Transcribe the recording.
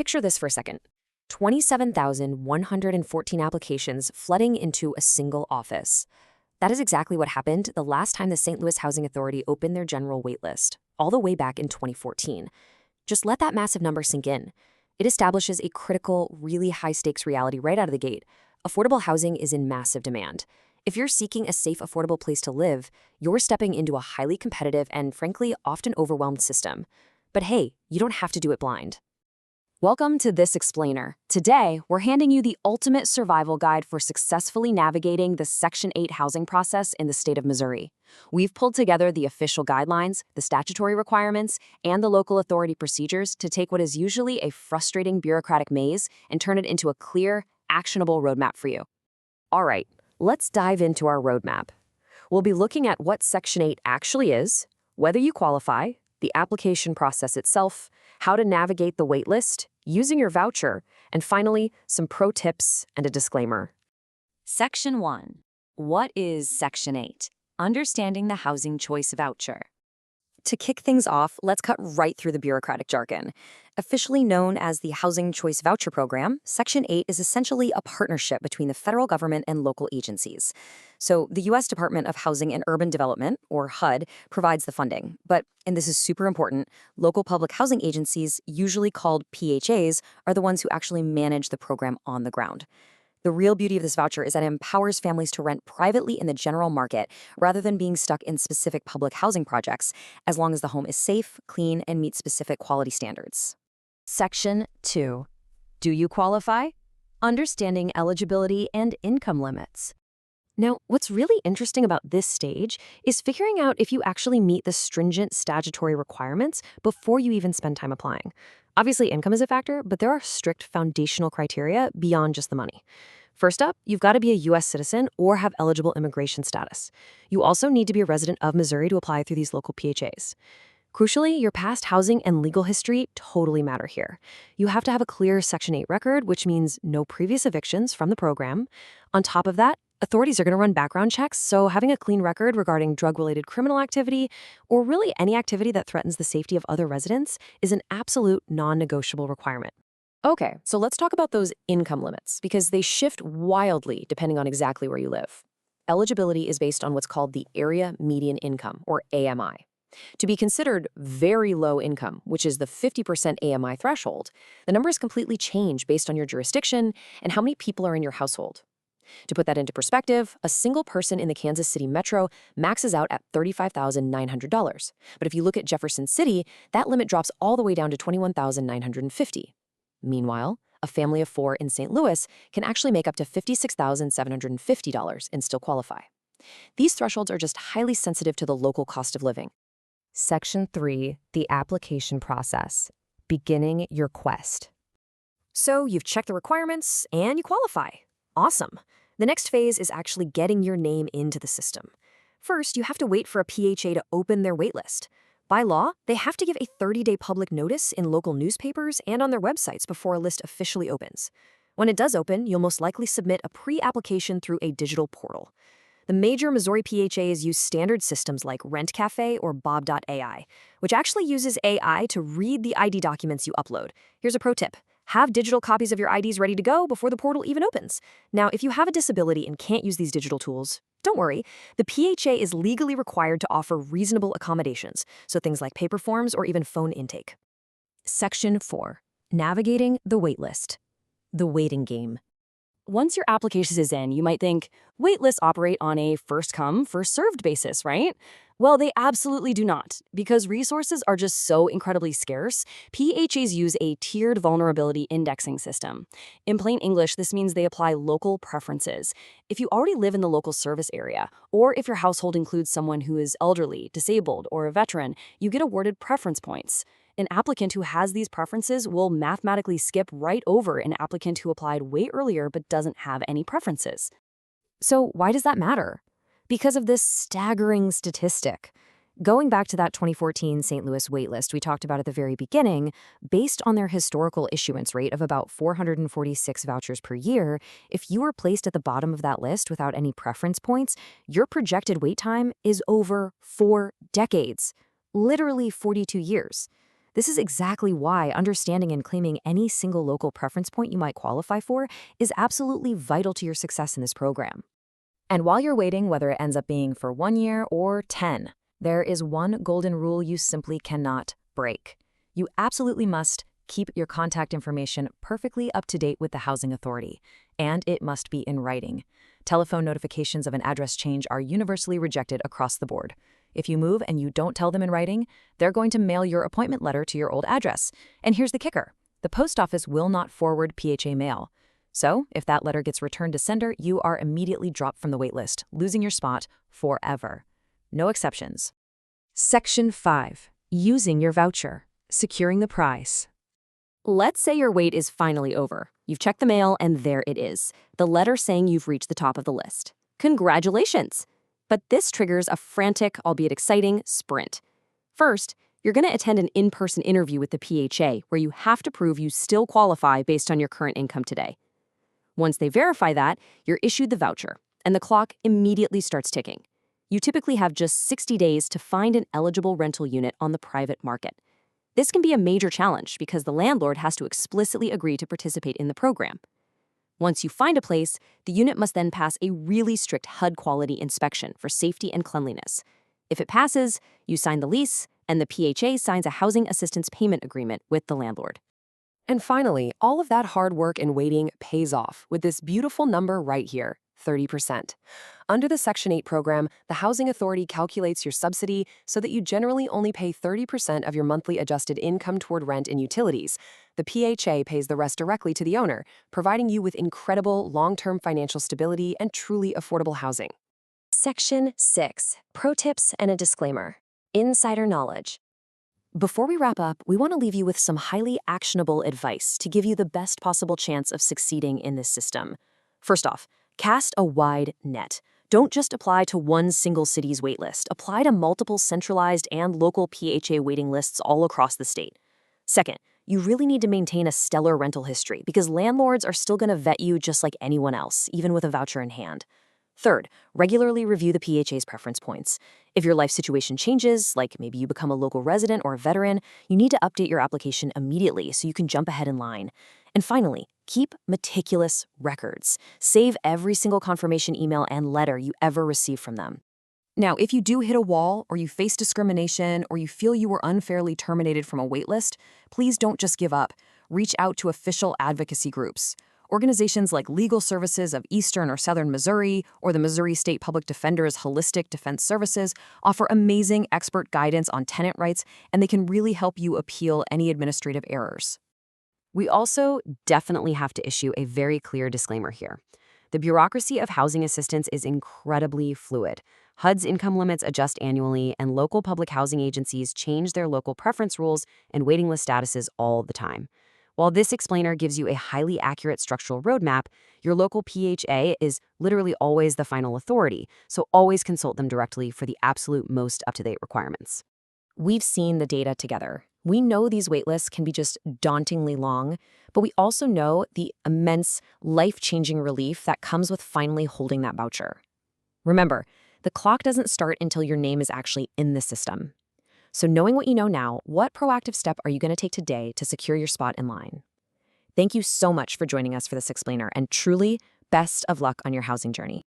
Picture this for a second. 27,114 applications flooding into a single office. That is exactly what happened the last time the St. Louis Housing Authority opened their general waitlist, all the way back in 2014. Just let that massive number sink in. It establishes a critical, really high-stakes reality right out of the gate. Affordable housing is in massive demand. If you're seeking a safe, affordable place to live, you're stepping into a highly competitive and, frankly, often overwhelmed system. But hey, you don't have to do it blind. Welcome to This Explainer. Today, we're handing you the ultimate survival guide for successfully navigating the Section 8 housing process in the state of Missouri. We've pulled together the official guidelines, the statutory requirements, and the local authority procedures to take what is usually a frustrating bureaucratic maze and turn it into a clear, actionable roadmap for you. All right, let's dive into our roadmap. We'll be looking at what Section 8 actually is, whether you qualify, the application process itself, how to navigate the waitlist, using your voucher, and finally, some pro tips and a disclaimer. Section 1. What is Section 8? Understanding the Housing Choice Voucher. To kick things off, let's cut right through the bureaucratic jargon. Officially known as the Housing Choice Voucher Program, Section 8 is essentially a partnership between the federal government and local agencies. So the U.S. Department of Housing and Urban Development, or HUD, provides the funding. But, and this is super important, local public housing agencies, usually called PHAs, are the ones who actually manage the program on the ground. The real beauty of this voucher is that it empowers families to rent privately in the general market rather than being stuck in specific public housing projects, as long as the home is safe, clean, and meets specific quality standards. Section 2. Do you qualify? Understanding eligibility and income limits. Now, what's really interesting about this stage is figuring out if you actually meet the stringent statutory requirements before you even spend time applying. Obviously, income is a factor, but there are strict foundational criteria beyond just the money. First up, you've got to be a U.S. citizen or have eligible immigration status. You also need to be a resident of Missouri to apply through these local PHAs. Crucially, your past housing and legal history totally matter here. You have to have a clear Section 8 record, which means no previous evictions from the program. On top of that, authorities are going to run background checks, so having a clean record regarding drug-related criminal activity, or really any activity that threatens the safety of other residents, is an absolute non-negotiable requirement. Okay, so let's talk about those income limits, because they shift wildly depending on exactly where you live. Eligibility is based on what's called the Area Median Income, or AMI. To be considered very low income, which is the 50% AMI threshold, the numbers completely change based on your jurisdiction and how many people are in your household. To put that into perspective, a single person in the Kansas City metro maxes out at $35,900. But if you look at Jefferson City, that limit drops all the way down to $21,950. Meanwhile, a family of 4 in St. Louis can actually make up to $56,750 and still qualify. These thresholds are just highly sensitive to the local cost of living. Section 3, the application process. Beginning your quest. So you've checked the requirements and you qualify. Awesome. The next phase is actually getting your name into the system. First, you have to wait for a PHA to open their waitlist. By law, they have to give a 30-day public notice in local newspapers and on their websites before a list officially opens. When it does open, you'll most likely submit a pre-application through a digital portal. The major Missouri PHAs use standard systems like Rent Cafe or Bob.ai, which actually uses AI to read the ID documents you upload. Here's a pro tip. Have digital copies of your IDs ready to go before the portal even opens. Now, if you have a disability and can't use these digital tools, don't worry. The PHA is legally required to offer reasonable accommodations, so things like paper forms or even phone intake. Section 4. Navigating the waitlist. The waiting game. Once your application is in, you might think, waitlists operate on a first-come, first-served basis, right? Well, they absolutely do not. Because resources are just so incredibly scarce, PHAs use a tiered vulnerability indexing system. In plain English, this means they apply local preferences. If you already live in the local service area, or if your household includes someone who is elderly, disabled, or a veteran, you get awarded preference points. An applicant who has these preferences will mathematically skip right over an applicant who applied way earlier but doesn't have any preferences. So why does that matter? Because of this staggering statistic. Going back to that 2014 St. Louis waitlist we talked about at the very beginning, based on their historical issuance rate of about 446 vouchers per year, if you were placed at the bottom of that list without any preference points, your projected wait time is over 4 decades, literally 42 years. This is exactly why understanding and claiming any single local preference point you might qualify for is absolutely vital to your success in this program. And while you're waiting, whether it ends up being for 1 year or 10, there is one golden rule you simply cannot break. You absolutely must keep your contact information perfectly up to date with the Housing Authority, and it must be in writing. Telephone notifications of an address change are universally rejected across the board. If you move and you don't tell them in writing, they're going to mail your appointment letter to your old address. And here's the kicker: the post office will not forward PHA mail. So, if that letter gets returned to sender, you are immediately dropped from the waitlist, losing your spot forever. No exceptions. Section 5. Using your voucher. Securing the prize. Let's say your wait is finally over. You've checked the mail, and there it is, the letter saying you've reached the top of the list. Congratulations! But this triggers a frantic, albeit exciting, sprint. First, you're going to attend an in-person interview with the PHA, where you have to prove you still qualify based on your current income today. Once they verify that, you're issued the voucher, and the clock immediately starts ticking. You typically have just 60 days to find an eligible rental unit on the private market. This can be a major challenge because the landlord has to explicitly agree to participate in the program. Once you find a place, the unit must then pass a really strict HUD quality inspection for safety and cleanliness. If it passes, you sign the lease, and the PHA signs a housing assistance payment agreement with the landlord. And finally, all of that hard work and waiting pays off with this beautiful number right here, 30%. Under the Section 8 program, the Housing Authority calculates your subsidy so that you generally only pay 30% of your monthly adjusted income toward rent and utilities. The PHA pays the rest directly to the owner, providing you with incredible long-term financial stability and truly affordable housing. Section 6. Pro tips and a disclaimer. Insider knowledge. Before we wrap up, we want to leave you with some highly actionable advice to give you the best possible chance of succeeding in this system. First off, cast a wide net. Don't just apply to one single city's waitlist. Apply to multiple centralized and local PHA waiting lists all across the state. Second, you really need to maintain a stellar rental history because landlords are still going to vet you just like anyone else, even with a voucher in hand. Third, regularly review the PHA's preference points. If your life situation changes, like maybe you become a local resident or a veteran, you need to update your application immediately so you can jump ahead in line. And finally, keep meticulous records. Save every single confirmation email and letter you ever receive from them. Now, if you do hit a wall, or you face discrimination, or you feel you were unfairly terminated from a waitlist, please don't just give up. Reach out to official advocacy groups. Organizations like Legal Services of Eastern or Southern Missouri or the Missouri State Public Defender's Holistic Defense Services offer amazing expert guidance on tenant rights, and they can really help you appeal any administrative errors. We also definitely have to issue a very clear disclaimer here. The bureaucracy of housing assistance is incredibly fluid. HUD's income limits adjust annually, and local public housing agencies change their local preference rules and waiting list statuses all the time. While this explainer gives you a highly accurate structural roadmap, your local PHA is literally always the final authority, so always consult them directly for the absolute most up-to-date requirements. We've seen the data together. We know these waitlists can be just dauntingly long, but we also know the immense, life-changing relief that comes with finally holding that voucher. Remember, the clock doesn't start until your name is actually in the system. So knowing what you know now, what proactive step are you going to take today to secure your spot in line? Thank you so much for joining us for this explainer, and truly, best of luck on your housing journey.